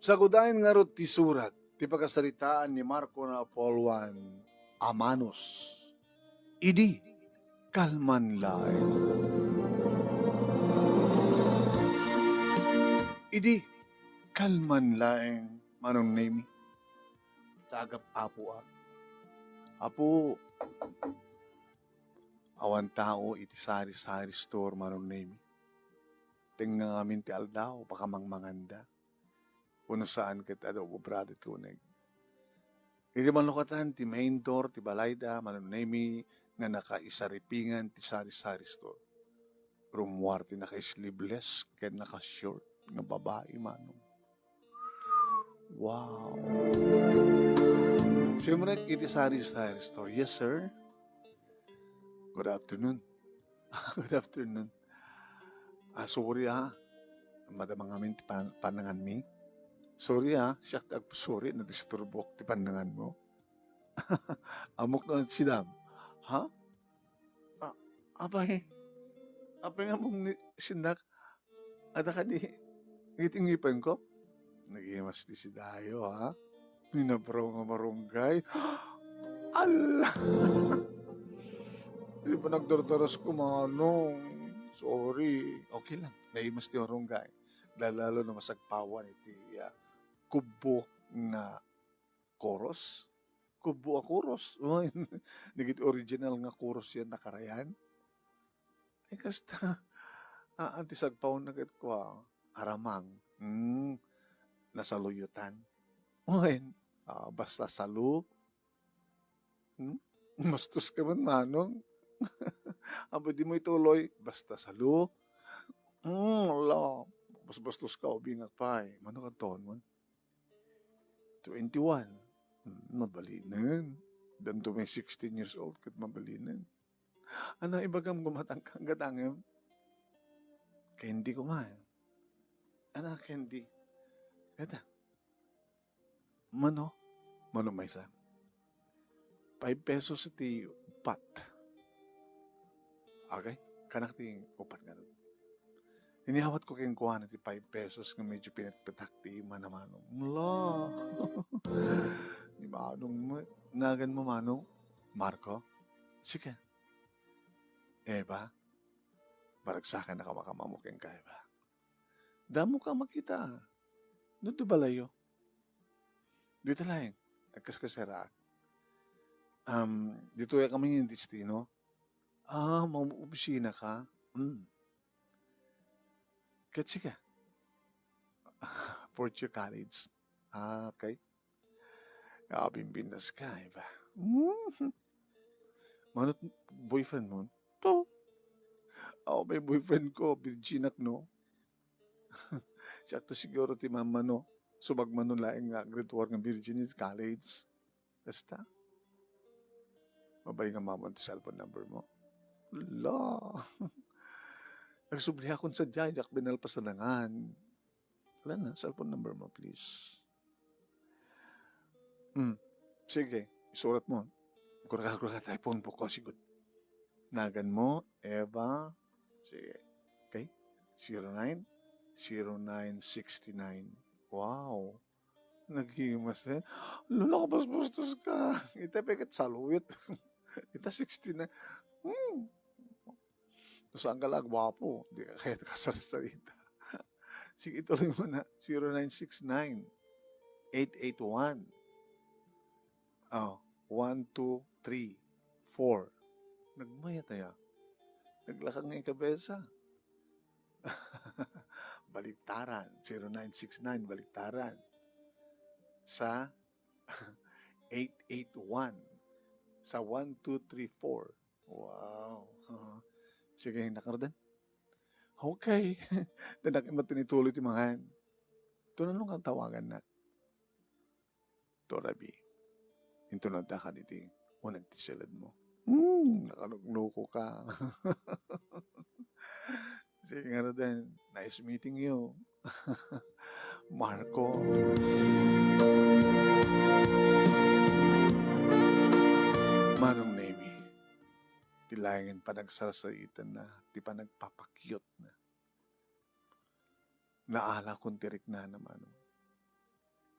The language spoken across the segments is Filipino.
Sagudahin nga rot ti surat, ti pagkasaritaan ni Marco na Apolwan, Amanos. Idi, kalman laeng. Idi, kalman laeng, manong name, tagap apo ak. Apo, awan tao iti sari-sari store manong name. Tingnan ngamin ti aldaw, baka mangmanganda. Puno saan kita daw bubrado tuneg. Iti manlukatan ti main door ti balayda manunemi nga nakaisaripingan ti sari-sari store. Rumwar ti naka-sleeveless ken naka-short nga babae manong. Wow! Simrek iti sari-sari store. Yes, sir. Good afternoon. Good afternoon. Sorry madamang amin ti panangan mi. Sorry siya sorry na disturbok ti pandangan mo. Amok na si Dam. Ha? Apay nga mong sindak, ada ka di, ngitingipan ko. Nagimas di si Dayo, ha? Minabraw nga marunggay. Allah! Hindi pa nagdardaras ko, manong. Sorry. Okay lang. Naimas di marunggay. Lalo na masagpawan iti kubo nga koros. Kubo a koros. Nagit original nga koros yan nakarayan. Ay kasta, antisagpawan na kat ko, aramang. Nasaluyutan. Basta salu. Mastos ka man, manong. Aba di mo ituloy, basta salu. Wala. Bastos ka, ubingak pa eh. Mano ka taon mo? 21. Mabalinan. Dan to may 16 years old kat mabalinan. Ano ibagam gumatang kang gadangem? Candy ko man. Ano candy? Kata. Mano may isa. 5 pesos iti upat. Okay? Kanak ti upat nga doon. Inihawat ko kayong kuha na ti 5 pesos nga medyo pinatpatak ti manamanong. Mula! Di manong mo. Nagan mo manong? Marco? Sige. Ba? Baragsakan na kamakamamuking ka, ba? Damo ka makita. Dito balayo. Dito lang. Nagkaskasera. Dito kami yung destino. Maubisina ka? Katsi ka? Portio College. Okay. Bimbindas ka, ba? Manot boyfriend mo? To. May boyfriend ko, Virginak, no? Siya to siguro ti mama, no? Subagman nun laing nga grade 4 ng Virginia College. Basta. Mabay nga mama ti cellphone number mo. La. Nagsubli akong sa jayak, binalpasalangan. Wala na, cellphone number mo, please. Sige, isurat mo. Kura-kura tayo phone po ko, sigod. Nagan mo, Eva. Sige. Okay? 09-0969. Wow. Naghimas eh. Lula ka bastos ka. Ita peket saluyot. Ita 69. Saan ka lang, gwapo. Di ka kaya kasarita. Sige, ituloy mo na. 0969-881. 1, 2, 3, 4. Nagmaya tayo. Naglakang ng kabesa. Baliktaran. 0969, baliktaran. Sa 881. Sa 1, 2, 3, 4. Wow. Sige, nakardan. Okay. Danak matinituloy ti mga. Ito na nung tawagan na. Torabi. Ito na ka dito. Unang tisilad mo. Nakalugluko ka. Sige nga din. Nice meeting you. Marco. Manong Nemi. Tilangin pa nagsasaitan na. Di pa nagpapakyot na. Naala kong tirik na naman.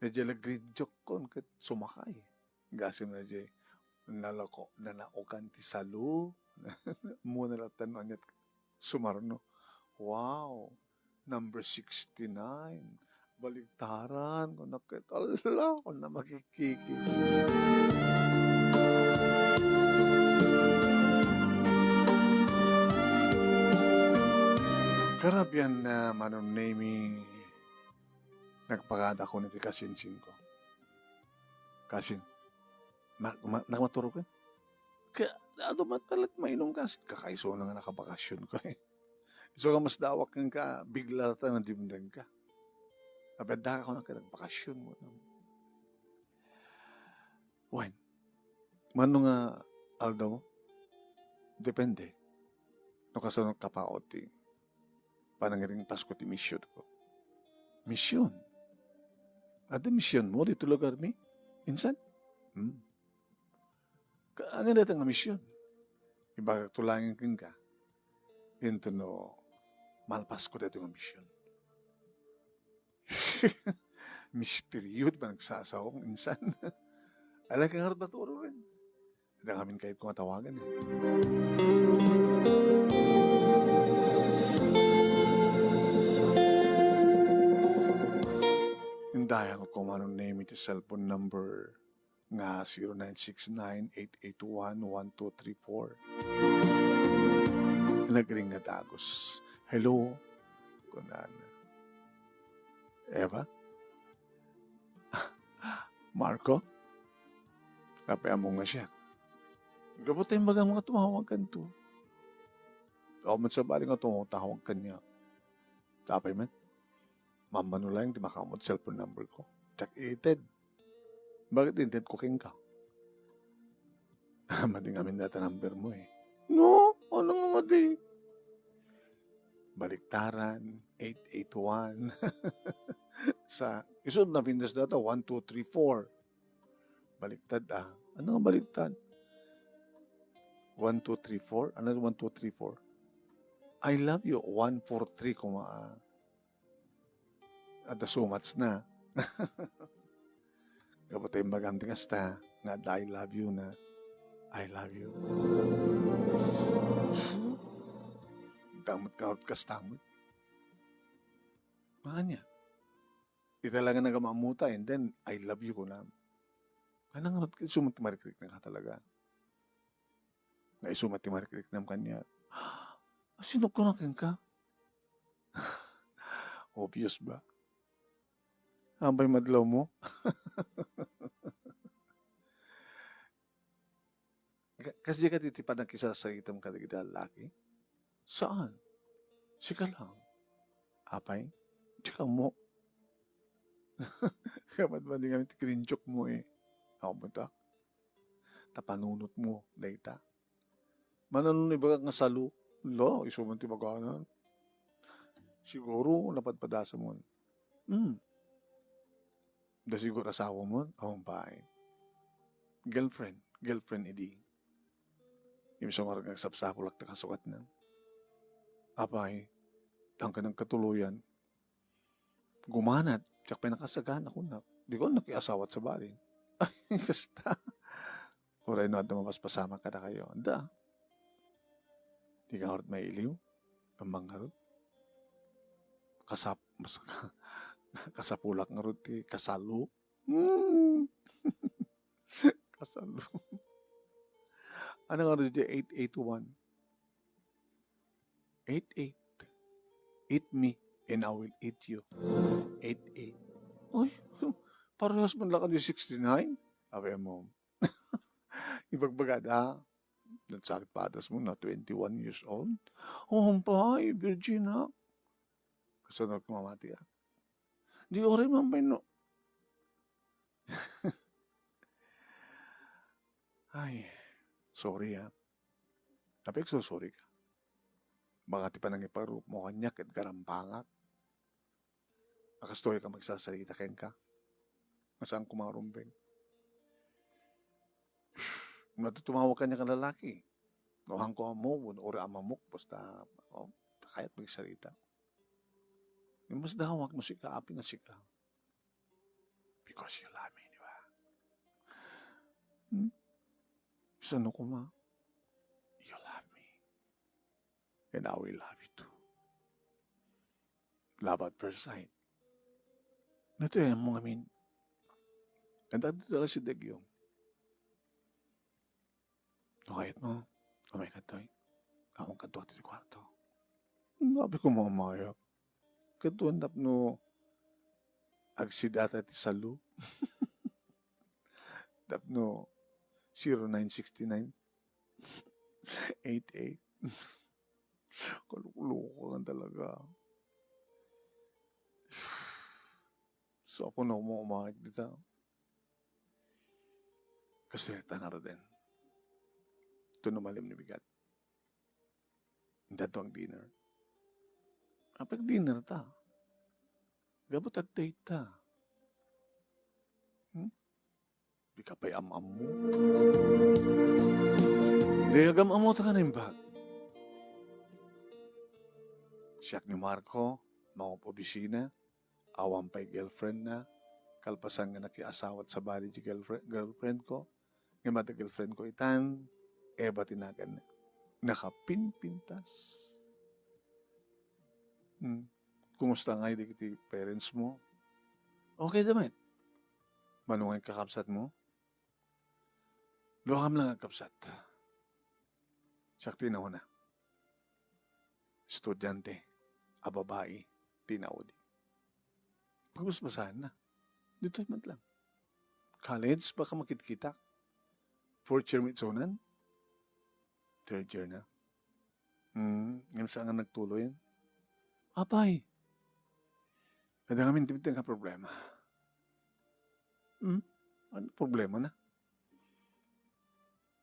Nadya nagridyok kon ket sumakay. Gasim na jay nalako nanaukan ti salo. Muna lang tanon niya sumarno. Wow, number 69. Baliktaran ko na ket ala ko na makikiki. Karabian na manunemi nagpagada ko niti kasinsin ko. Kasin, nakamaturo ka? Kaya, ano man talag mainom kasin. Kakaiso na nga nakabakasyon ko eh. So ka mas dawak kang ka, bigla ta ng dimdang ka. Napenda ka ko na ka nagbakasyon mo. Wine. Mano nga, Aldo mo? Depende. No kasunod kapaot ti panangiring Pasko ti mission ko. Mission? Ada mission mo dito lugar mi? Insan? Ano na nga mission? Iba tulangin kin ka. Into no, mahal Pasko dito nga mission. Misteryo ba nagsasawang insan? Alam ka nga rin naturo rin. Hindi kami kahit kung matawagan eh. Hindayan ko kung anong name iti cellphone number nga 0969-881-1234. Nagring nga dagos. Hello? Kunan. Eva? Marco? Kapaya mo nga siya. Gabot tayong bagang mga tumawag kan to. O man sa bali nga tumawag kan niya. Tapay man. Mamano lang di makamot cellphone number ko. Check ited. Bakit inted ko king ka? Madi nga data number mo eh. No, ano nga madi? Baliktaran, 881. Sa, isun na pindas data, 1, 2, 3, 4. Baliktad ah. Ano nga baliktad? 1, 2, 3, 4? Ano 1, 2, 3, 4? I love you, 1, 4, 3, at the so much na. Kapag tayo magamting asta, nga I love you na, I love you. Damot ka out kastamot. Makanya. Di talaga nagamamuta and then, I love you ko na. Anong sumatimarikrik na ka talaga? Nga isumatimarikrik na kanya. Sino ko na ka? Obvious ba? Ambay madlaw mo? Kasi ka titipad ng kisasagitang kaligida lalaki? Saan? Sika lang. Apay? Tsaka mo. Kapat ba di kami tikrinchok mo eh. Ako mo ta? Tapanunot mo. Dayta. Mananong iba nga salo. Lo, isuman ti maganan. Siguro, napadpadasa mo. Da siguro asawa mo. Awang bahay. Girlfriend idi. Yung isang orang nagsapsapulak na kasukat na. Apay, ang kanang katuluyan, gumanat, tsak pa nakasagan ako na. Di ko nakiasawat sa balin. Ay, kasta. Oray no, at mapaspasama ka na kayo. Anda. Di ka harot may iliw. Ang mga harot. Kasapulak nga harot. Kasalo. Kasalo. Ano nga harot 881? 88. Eat me and I will eat you. 88. Uy, parehas man lakad yung 69? Sabi mo, ibagbagada, nagsakit patas mo na 21 years old. Oh, hampay, virgin ha. Kasunod ko mamati ha. Di oray mampay no. Ay, sorry ha. Tapik so sorry ka. Baka ti pa nang iparup mo kanyak at garampangak. Akastoy ka magsasalita ken ka. Masaan kumarumbeng. Natutumawag ka niya ka lalaki. Nohang ko mo, ora amamok, basta, kahit magsalita. Yung mas dawag mo sika, api na sika. Because you love me, di ba? Hmm? Sano ko ma? You love me. And I will love you too. Love at first sight. Ito yung mga min. And dito talaga si Degyong. Nakayat mo. Kamay ka to'y. Akong kadwa dito kwarto. Sabi ko mga mayak. Katuan no agsidata ti salu. Tapno 0969 88. Kalukuloko lang talaga. So ako na umamahit dito. Kasi na rin. Ito na malim ni bigat. Dato ang dinner. Kapag dinner ta, gabot at date ta. Di ka pa'y am-am mo. Di agam-am mo ta ka na yung bag. Siyak ni Marco, mga pobisina, awang pa'y girlfriend na, kalpasan nga nakiasawat sa bali di girlfriend ko, nga mata girlfriend ko itan, eba tinagan na. Nakapinpintas. Kumusta nga hindi kiti parents mo? Okay damit. Manungay kakapsat mo? Luham lang ang kapsat. Siyak tinaw na. Estudyante, babae, tinaudi. Pagmasbasahan na. Dito man lang. College, baka makikita. Fourth year mitsunan? Third year na. Ngayon saan nga nagtuloy yan? Apay. Kada kami tibitang ka problema. Ano problema na?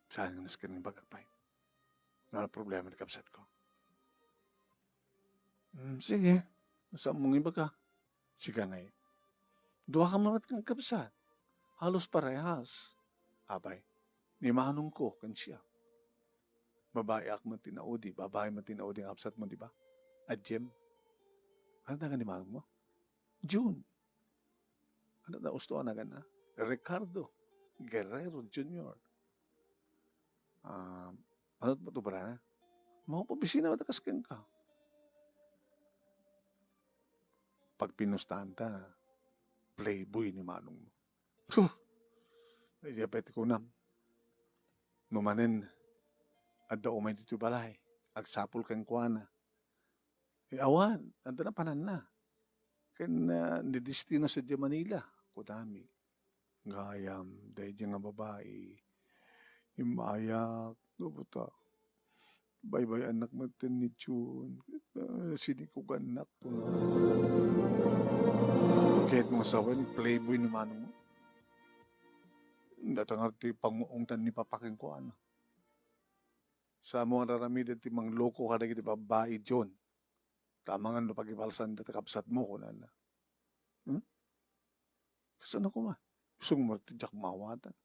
Saan nga naskin ng bagapay? Ano problema na kapsat ko? Sige. Saan mong iba ka? Sige nga eh. Dua ka mamat kang kapsat. Halos parehas. Abay. Ni manong ko kan siya. Babae ak man tinaudi. Babae man tinaudi ang kapsat mo, di ba? At Jem. Ano na nga ni manong mo? June. Ano na usto na gana? Ricardo Guerrero Jr. Ano ba ito ba na? Mga pabisina matakaskan ka. Pag pinustahan ta, playboy ni manong mo. Ay, pwede ko na. Numanin, at daw umay dito balay. Agsapol kang kuwana. Awan, ando na panan na. Kaya nidistino sa Manila. Kudami. Gayam, dahil dyan nga babae. Imayak, lubuta. Bye-bye anak matin ni June. Sinikugan anak ko. Kahit mo sawan, playboy ni manong mo. Datangar ti panguungtan ni papaking ko ano. Sa mga raramid ti mang loko ka na kiti babae John. Tamangan no pag-ibalsan dati kapsat mo ko na na. Kasano ko ma? Gusto mo martidyak mawatan.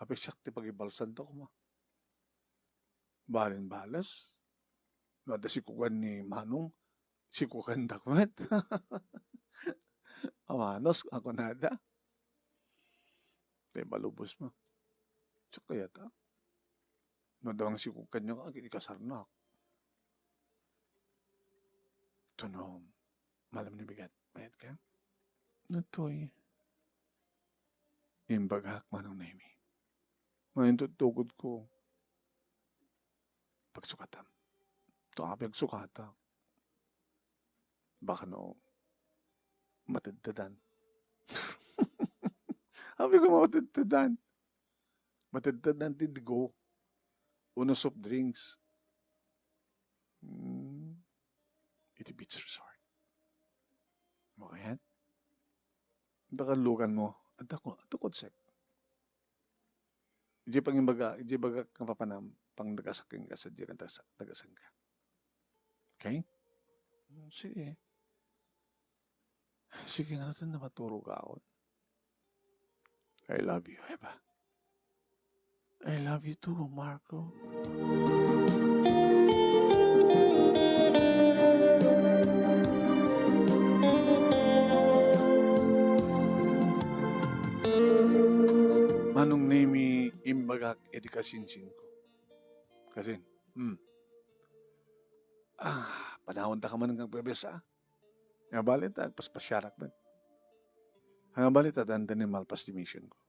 Ape siyak ti pag-ibalsan to ko ma. Balin balas. Nada si kugan ni Manong. Si kugan dakwet. Amanos, ako nada. Tay malubos mo. Siya kaya ta. Nadawang si kugan niya ka, ikasarnak. Ito no, malam ni bigat. Bayad ka? Natoy. Imbagak manong naimi. Ngayon tutugod ko. Pagsukatan. Ito apag sukata. Baka no, mataddadan. Sabi ko mataddadan. Mataddadan tidgo. Uno soft drinks. Iti beach resort. Okay? Dakalugan mo. At ako konsep. Iji baga kang papanam, pang nagasaking ka sa diyan, nagasang ka. Okay? Sige. Sige nga natin na maturo ka ako. I love you, Eva. I love you too, Marco. kak, edi kasinsin ko. Kasi, panahon ta ka man ng bebesa. Nga balita, paspasyarak man. Nga balita, dandanin malpas di mission ko.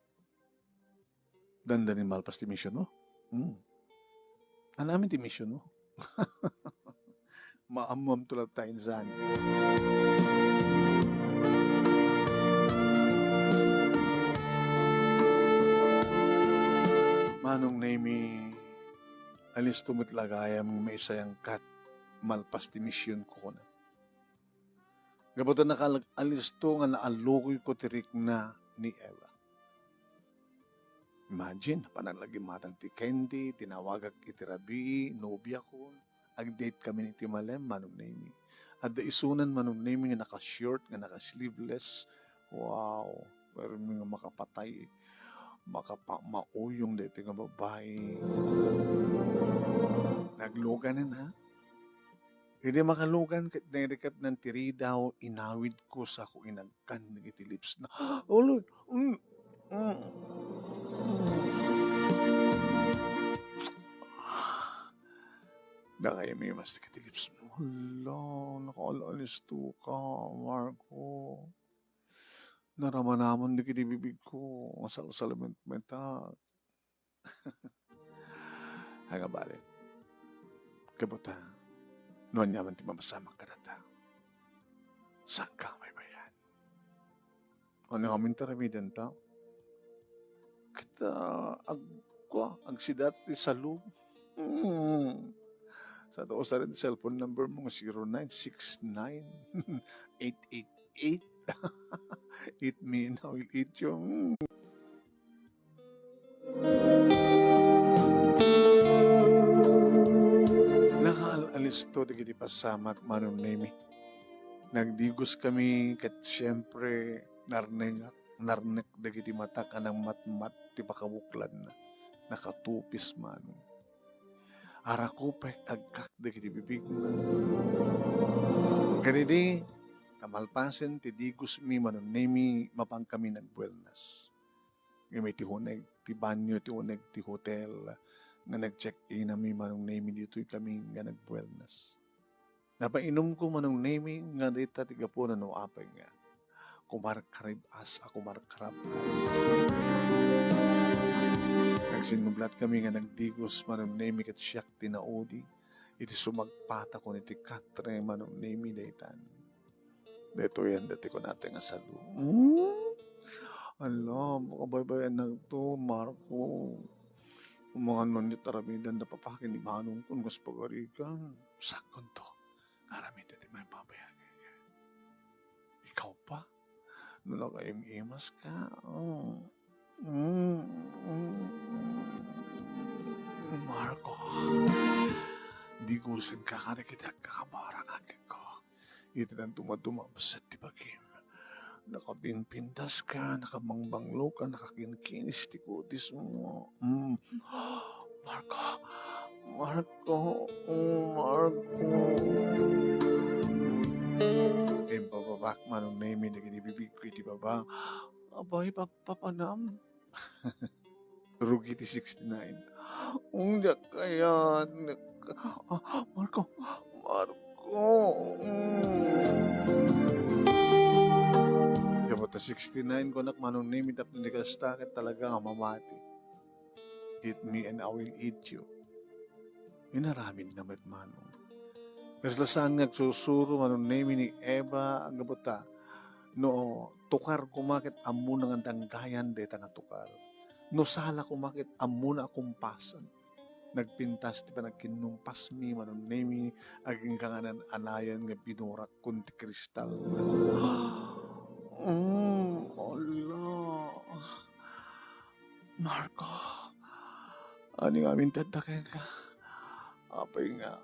Dandanin malpas di mission mo. Anamin di mission mo. Maamam tulad tayo saan. Manong name alis tumitlagayam may isayang kat malpas di mission ko na. Gabutan alis to nga naalukoy ko tirik na ni Eva. Imagine, panalagi matang ti Candy, tinawagag itirabi, nobya ko, ag-date kami ni Timalem, manong name. At isunan manong name nga naka-short, nga naka-sleeveless. Wow, pero nga makapatay, mauyong dito nga babae. Nagluganan ha? Hindi makalugan, kahit nirikap ng tiri daw, inawid ko sa ko inagkan ng itilips na, oh Lord, Nakaya may mas tikatilips mo. Hala, nakaalis to ka, Marco. Narama naman di kitibibig ko. Masal-salament meta. Hanga balik. Kabuta. Noon yaman ti mamasama ka na ta. Saan ka may bayan? Ano kami taramidan ta? Kita agsidat ti salu. Sa to sa rin cellphone number mo 0969-888. Eat me and I will eat you. Nakaalis to di kiti pasamat manong nemi. Nagdigos kami kat siyempre narnek da kiti mata ka ng matmat ti pakabuklan na nakatupis manong. Arakupek agkak da kiti bibig na. Kanidi, kamalpasen ti digos mi manong nemi mapang kami nagbuelnas. May ti huneg, ti banyo, ti huneg, ti hotel, nga nag-check-in na mi manong nemi dito'y kami nga nagbuelnas. Napainom ko manong nemi nga dita ti gapo na no apay nga. Kumarkaribas, ako markarabas. Nagsinublat kami nga nagdigos manong nemi kat siyak tinaudi. Iti sumagpata ko niti katre manong nemi daytan. Dito yan, dati ko natin nga salu. Alam, makabaybayan na ito, Marco. Umangan man ni taramidan na papakin ni Manong kung mas pagarikan. Sakon to. Naramidan di may papayagan. Ikaw pa? Nung nakaimimas ka. Marco. Di gusin ka ka na kita kakabarang akin ko. Ito nang tumadumabas at tibagim. Nakapinpintas ka, nakamangbanglo ka, nakakinkinis ti kutis mo. Marco. Pababak manong name na ginibibig ko iti baba. Abay, papanam. Rugi ti 69. Hindi kaya. Marco. Kapata 69 ko nak manong name it up ni kastakit talaga nga mamati. Eat me and I will eat you. Inaramin naman manong. Kaslasaan nagsusuro manong name ni Eva ang gabota. No, tukar kumakit amu ng danggayan deta nga tukar. No sala kumakit amu na kumpasan. Nagpintas ti pa nagkinumpas mi manong name aging kanganan anayan nga binurak kunti kristal. Allah. Marco. Ani nga mintadakin ka. Apay nga.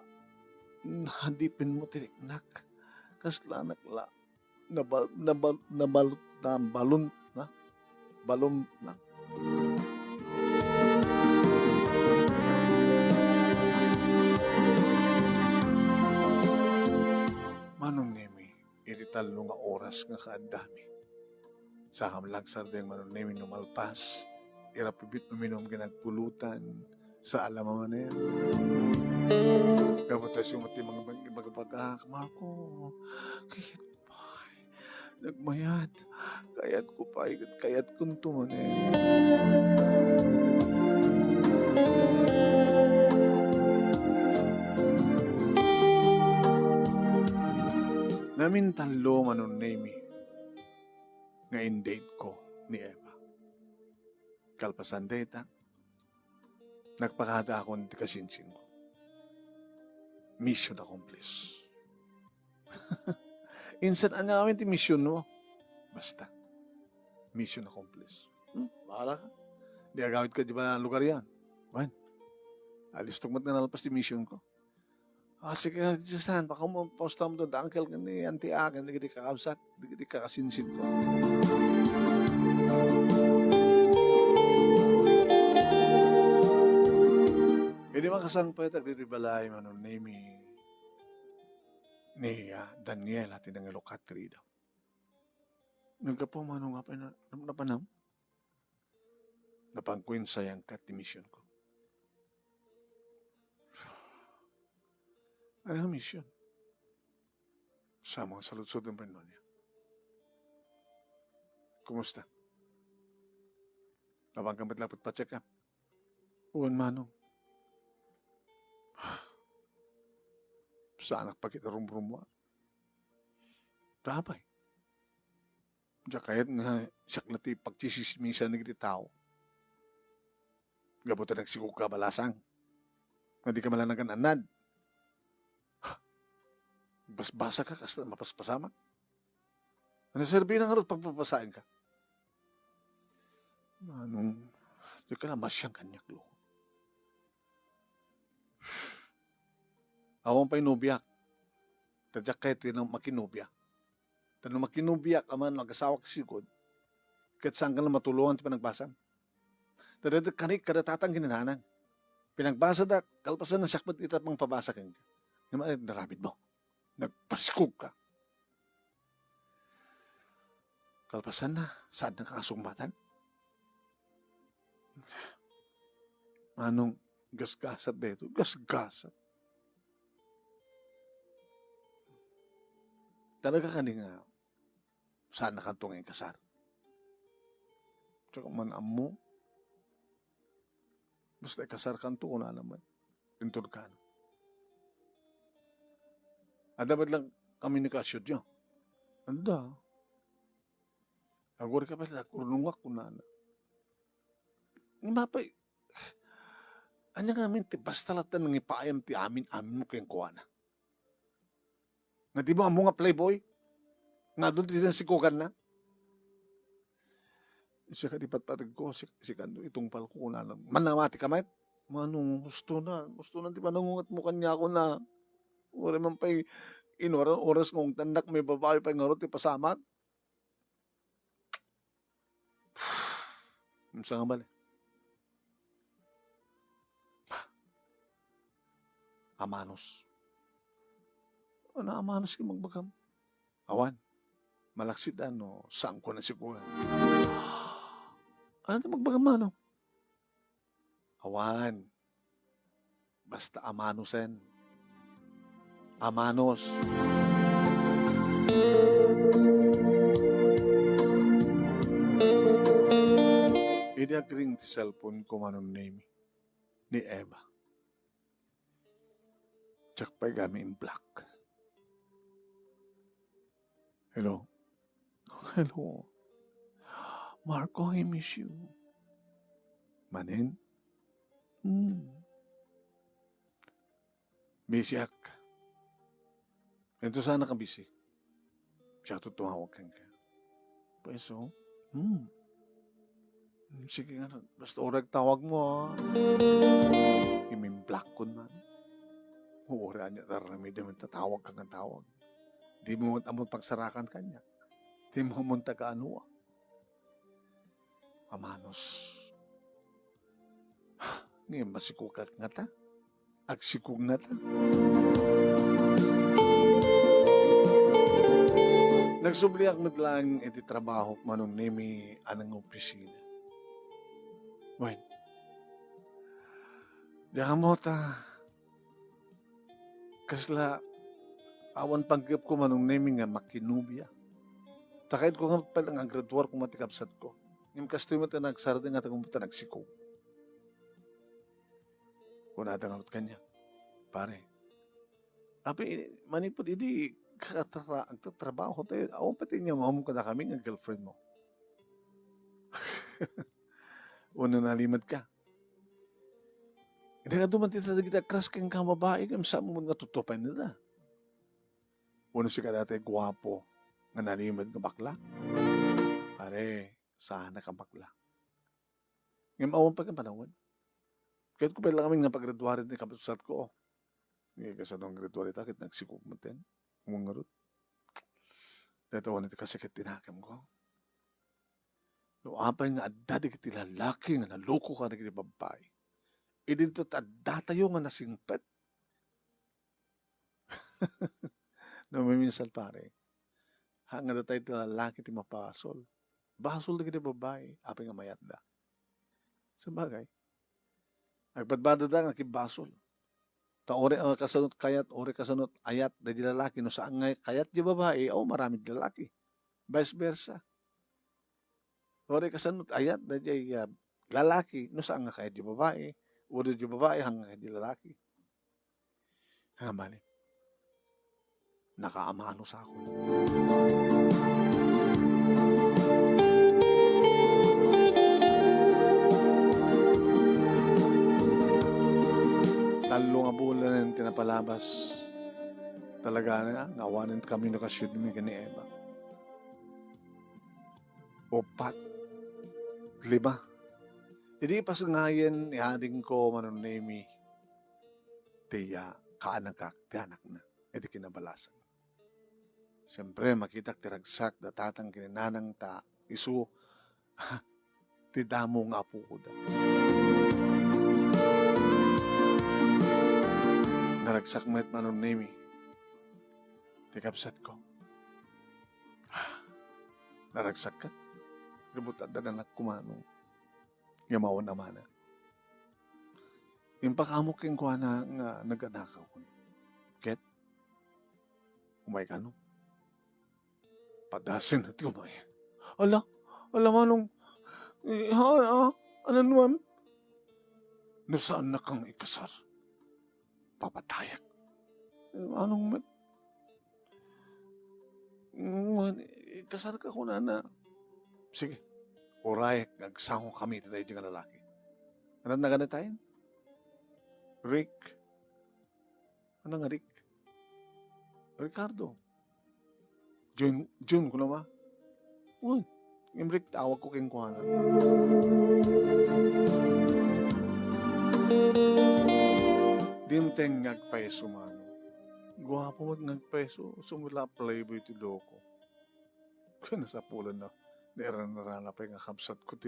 Handipin mo tiriknak. Kasla nakla. Nabalot na balon na. Balon na. Manong nemi. Irital nga oras nga kaandami. Sa hamlagsar din manong nemi numalpas. irapibit uminom ginagpulutan sa alamaman na yan. Kapag sumati mga bagag, Marco, kayat pa, nagmayat, kayat ko pa, kayat kong tumanin. Namin talo manunemi nga in-date ko ni Eva. Kalpasan data, nagpakada ako ng kasinsin ko. Mission accomplished. Insan namin ti mission mo. Basta. Mission accomplished. Bahala ka. Di agawit ka di ba lugar yan? Wan. Alis tugmat na nalpas ti mission ko. Sige nga, Diyosan, baka mo posta mo doon, uncle ni auntie akin, di kakabsat, di kakasinsin ko. Hindi man kasang pwede, nagdiribalay man nun, ni Daniel at ng Ilocatri daw. Nagkapo man nga pa napanam, napangkuin sayang kat di mission ko. Ano ang mission? Sa mga saludsod ng Panginoon niya. Kumusta? Labang lapot pa check up. Uwan manong. Sa anak pa kita rum-rum mo. Dabay. Diya kahit nga siyaklati pagchisismisa ng tao. Gabutan nagsikog ka balasang. Hindi ka malanagan anad. Basbasa ka kasi mapaspasamak. Ano sabihin ng harot pagpapasain ka? Anong, di ka na masyang kanyak lo. Awang pa'y nubiyak. Tadyak kahit rin ang makinubyak. Tanong makinubyak ka man, mag-asawa kasigod. Kahit saan ka lang matulungan ti panagbasam. Tadadak kanik kadatatang ginananang. Pinagbasa da, kalpasan na sakmat itat mang pabasa ka. Naramid mo. Nagpaskog ka. Kalpasan na, saan na kakasumbatan? Anong gasgasat dito? Gasgasat. Talaga ka nga, saan na kantong yung kasar? Tsaka man amo, basta kasar kanto ko na naman. Tintod ka. Dapat lang komunikasyon nyo. Anda. Agor ka pala, kurunungak ko na. Nga mapay, anya nga amin, basta latan ng ipaayam ti amin mo kayong kuha na. Nga di mo amo nga playboy? Nga doon ti sikukan na? Siya katipat-patag ko, si Kando, itong palko ko na lang. Manamati ka, mate? Manong, gusto na ti panangungat mo kanya ako na. Wala man pa'y oras kong tandak may babae pa'y ngarot ipasamat. Masa nga bali? Amanos. Ano amanos ka magbagam? Awan. Malaksit saan ko na sikuhan. Ano ito magbagam ano? Awan. Basta amanosen. Amanos. Inagring ti cellphone ko manong name ni Eva. Tsak pa'y kami in black. Hello? Hello? Marco, I miss you. Manin? Busy ak. Ito sana ka busy. Siya ito tumawag ka. Pues so, sige nga, basta orag tawag mo Black ko man. Ura niya, taramay naman tatawag ka ng tawag. Di mo amon pagsarakan kanya. Di mo amon taga-anuwa. Amanos. Ngayon masikukat nga ta. Agsikug na ta. Nagsubliak mo lang iti trabaho manong nimi anang opisina. Wen, diyan mo ta, kasla, awan panggap ko manong naming nga makinubya. Takait ko nga pa ang graduar kung matikapsat ko. Yung kastoy mo ta nagsarda nga ta kung nagsiko. Kung natangarot kanya, pare. Api, manipod, hindi agtatrabaho tayo. Awan pati niya, mahamong ka na kami ng girlfriend mo. Una nalimad ka. Hindi ka dumanti sa kita crush kang kamabae, kang sa mo nga tutupan nila. Una siya ka dati guwapo, nga nalimad nga bakla. Pare, sana ka bakla. Ngayon, awan pa kang panahon. Kahit ko pala kami nga pag-graduarin ni kapatid ko, ngayon kasi nung graduarin takit nagsikog mo din. Umungarot. Dito ko na kasikit tinakam ko. No, apay nga adda kiti lalaki nga naloko ka na kiti babae. Idinto adda tayo nga nasingpet. No, may minsan pare. Hanga na tayo lalaki ti mapasol. Basol na kiti babae. Apay nga mayat da. Sa bagay. Agpadbada da nga kibasol. Ta ore kasanot kayat, ore kasanot ayat da di lalaki. No saan nga kayat di babae, maraming lalaki. Vice versa. Ore kasanot ayat da di lalaki. No saan nga kayat di babae. Ore di babae hanga kayat di lalaki. Hamali. Nakaamano sa ako. Talo nga bulan tinapalabas. Talaga na, nawanan kami na kasyud mi ni Eva. 4, 5. Hindi pas ngayon, ihading ko manunemi. Tiya, kaanak tiyanak na. Edi kinabalasan. Siyempre, makita tiragsak, datatang kininanang ta, isu, ti damo nga po ko da. Naragsak met manunemi. Tikapsat ko. Naragsak ka. Ributan da na kumanong. Yamaw naman na. Yung pakamok yung kuha na nga nag-anakaw ko. Ket? Umay ka no? Padasin at umay. Ala manong. Ano naman? Nasaan na kang ikasar? Papatayak. Anong man? Ikasar ka ko na. Sige. Oray, nagsango kami tayo dyan nga lalaki. Ano na ganit tayo? Rick. Ano nga Rick? Ricardo. June ko na ba? Uy, yung Rick, tawag ko kayong kuhanan. Dimteng ngagpaiso mano. Guwapo ngagpaiso, sumula playboy ti loko. Kaya nasa pulan na. Naran-narana pa yung kapsat ko ti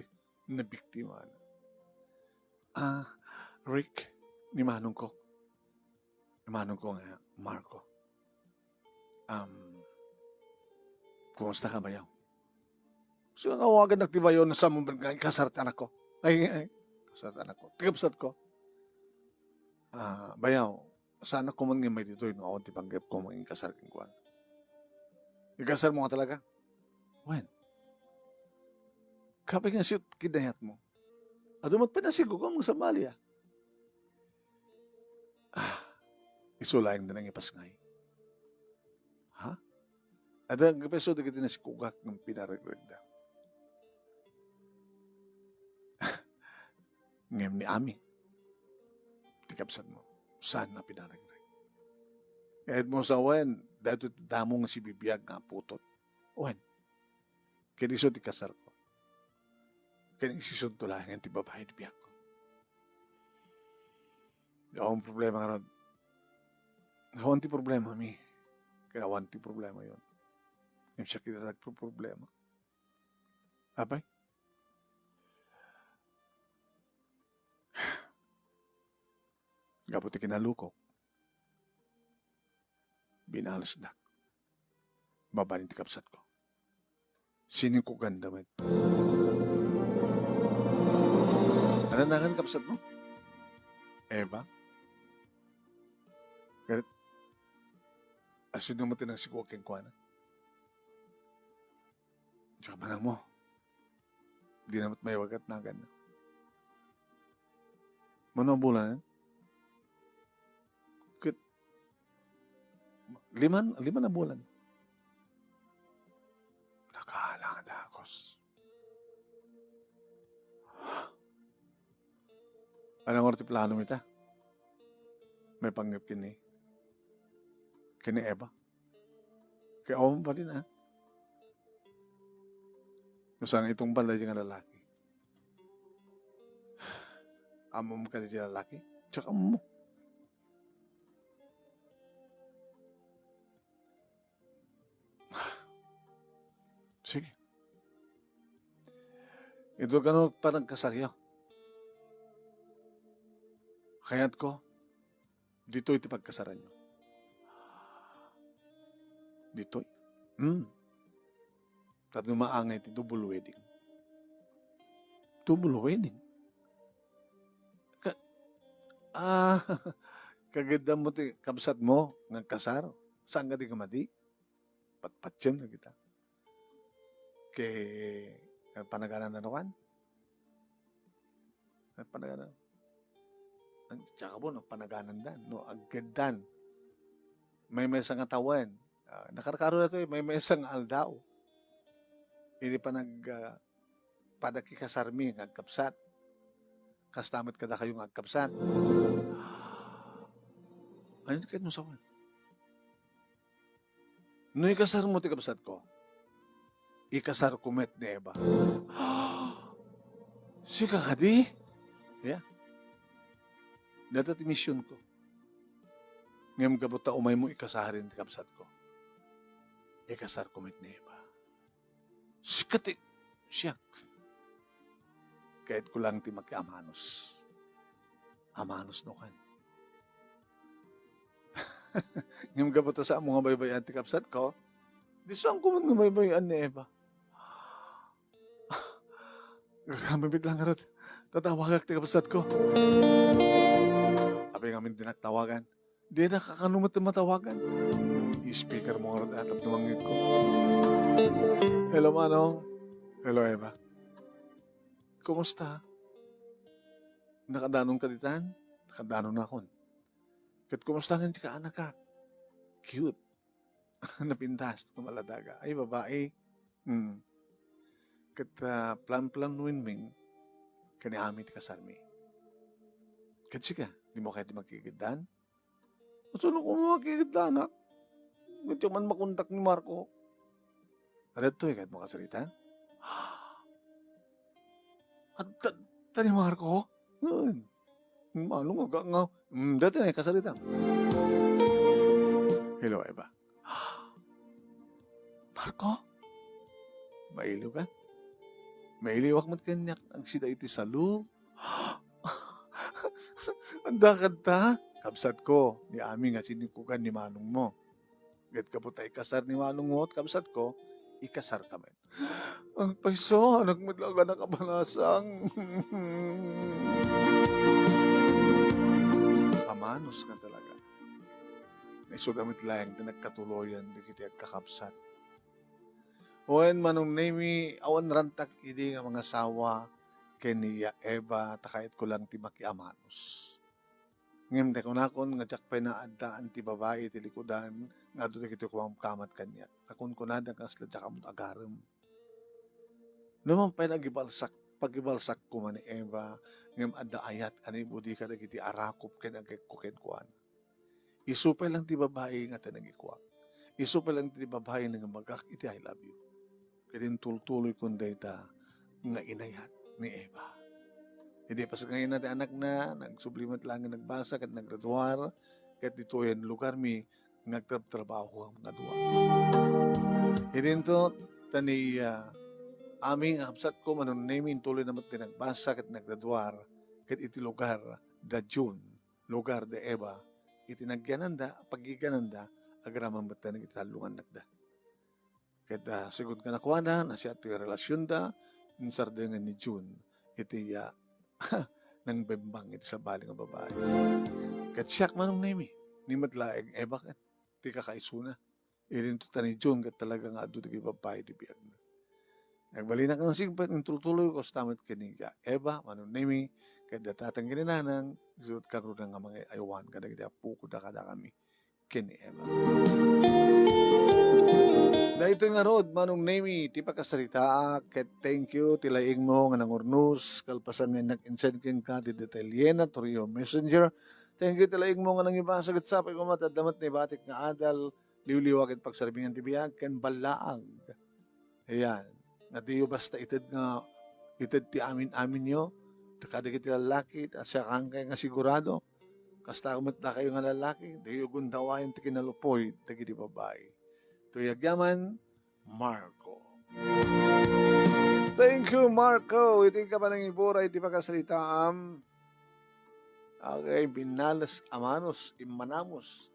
na biktima na. Rick, ni manong ko. Ni manong ko nga, Marco. Kumusta ka ba yaw? So, ang awagan nagtiba yun sa mong kasartan ako. Ay, kasartan ako. Tigapsat ko. Bayaw, sana ko man nga may dito yun. Ako, tipanggap ko maging kasarkin ko. Ikasar mo nga talaga? When? Kapag nga siyot kidayat mo. At magpanasigo ko mong samali isulayang na nang ipasngay. Ha? At ang kapeso na kita na si Kugak ng pinaragregda. Ngayon ni Ami. Tikapsat mo. Saan na pinaragregda? Kahit mo sa wen, dahil damong si bibiyag nga putot. Wen, kiniso ti kasar ko. Kinisison tulahan yung ti babae di biyag ko. Yung problema nga ron. Nawan ti problema mi. Kaya nawan ti problema yun. Yung siya kita nagpo-problema. Abay? Gabuti kinalukok. Binalasdak. Babaling ti kapsat ko. Sining ko ganda man. Ananagan kapsat mo? Eva? Kaya asin mo tinang sigo keng kuana. Tsaka manang mo. Di namat may wagat nagan na. Mano ang bulan yan? Lima na bulan. Nakaalangan na akos. Anong orti plano mo ita? May panggap kini. Kini Eva. Kaya awam pa din ha. Kusang itong balay nga lalaki. Amo mo ka di lalaki? Tsaka mo. Sige. Ito gano'n parang kasaryo. Kaya't ko, dito iti pagkasaran nyo. Dito. Tapos maangay iti double wedding. Double wedding. Kaganda mo ti kabsat mo ng kasar. Saan ka di kamadi? Patpatsyon na kita. Kay panaganan na naman. Panaganan. Tsaka po, panaganan dan. No, agadan. May isang atawan. Nakarkaro na ito may isang aldaw. Hindi pa padakikasarmi ng agkapsat. Kastamit kada kayong agkapsat. Ano kahit mo sawan? No ikasar mo ti kapsat ko, ikasar kumet ni Eva. Sika ka di? Yeah. Dito ti mission ko. Ngayong gabuta umay mo ikasarin ti kapsat ko. Ikasar kumet ni Eva. Sika ti, siya. Kahit ko lang ti magka-amanos. Amanos no kan. Ngayong gabuta sa mga baybayan ti kapsat ko, di saan ko man nga baybayan ni Eva. Gamit lang nga tatawagak ti kapsat ko. Abi ngamin dinagtawagan. Di na kakanumot na matawagan. I-speaker mo nga atap numangit ko. Hello, Manong. Hello, Eva. Kumusta? Nakadanon ka ditan? Nakadanon na akon. Kat kumusta nga ka anak ka? Cute. Napintas, kumaladaga. Ay, babae. Kat plan-plan winming, kani amit kasarmi. Kat siya, di mo kahit magkikidaan? Saan ko makikidaan, ha? Kat man makontak ni Marco. Adat to, kahit makasalita? At tani Marco? Manong nga. Dati na kasalita. Hello, Eva. Marco? Mailiw ka? Mailiwak mat kanyak ang sida iti salu. Anda ka ta? Kabsat ko, ni Ami nga sinikukan ni Manong mo. Gat kaputay kasar ni Manong mo at kabsat ko, ikasar kami. Ang paiso, nagmadlaga na kabangasang. Amanos ka talaga. Naisugamit lang na nagkatuloyan di kita kakapsat. Oen manong nemi awan rantak idi nga mga sawa keniya Eva takait ko lang ti makiamanos. Ngem de kunakon nga jak na addaan ti babae ti likudan nga do kiti ko kamat kanya. Akon kunada kasla jak amot agarem. Naman pa nagibalsak pagibalsak ko man ni Eva ngem adda ayat ani budi ka dagiti arakop ken agkuken kuan. Isupay lang ti babae nga tanagikuak. Isupay lang ti babae nga magak iti I love you. Kadin tultuloy kun dayta nga inayat ni Eva. Hindi pas ngayon natin anak na, nagsublimat lang nga nagbasa kat naggraduar, kat dito yan lugar mi, nagtrabaho ang mga duwa. Hindi to, tani aming hapsat ko, manon namin tuloy naman nagbasa kat naggraduar, kat iti lugar, da June, lugar de Eva, iti nagyananda, pagigananda, agraman ba't na nagtalungan nagda. Kat sigod ka nakuha na siya iti relasyon da, insardengan ni June, iti nang bembang iti sa bali nga babae. Kat siyak manong nemi, ni matlaeng, bakit? Ti kakaisuna. Irin to tani June, kat talaga nga adu ti babae di biyag na. Nagbalinak ng sigpat, ng tuloy ko sa tamit kaniga. Manong nemi, kat datatang gininanang, isut karoon nga mga aywan, kada kita puko da kada kami. Kini Eva. Dahito nga rod, manong nemi, ti pagkasarita, ket thank you, tilaing mo nga nangurnus, kalpasan nga nag-insend kin ka, ti detalyena, Torio Messenger. Thank you, tilaing mo nga nang ibasagat sa pag umatadamat ni batik nga adal, liwliwag at pagsarbingan ti biyag, ken balaag. Ayan, nga diyo basta itid ti amin-amin nyo, takadagit ti lalaki, at siya kang kaya nga sigurado, kasta kumat na kayo nga lalaki, diyo gundawayan ti kinalupoy, tagi di babae. Tuyagyaman, Marco. Thank you, Marco. Iting ka pa ng ibura, iti pagkasalitaam. Okay, binalas amanos, imanamos.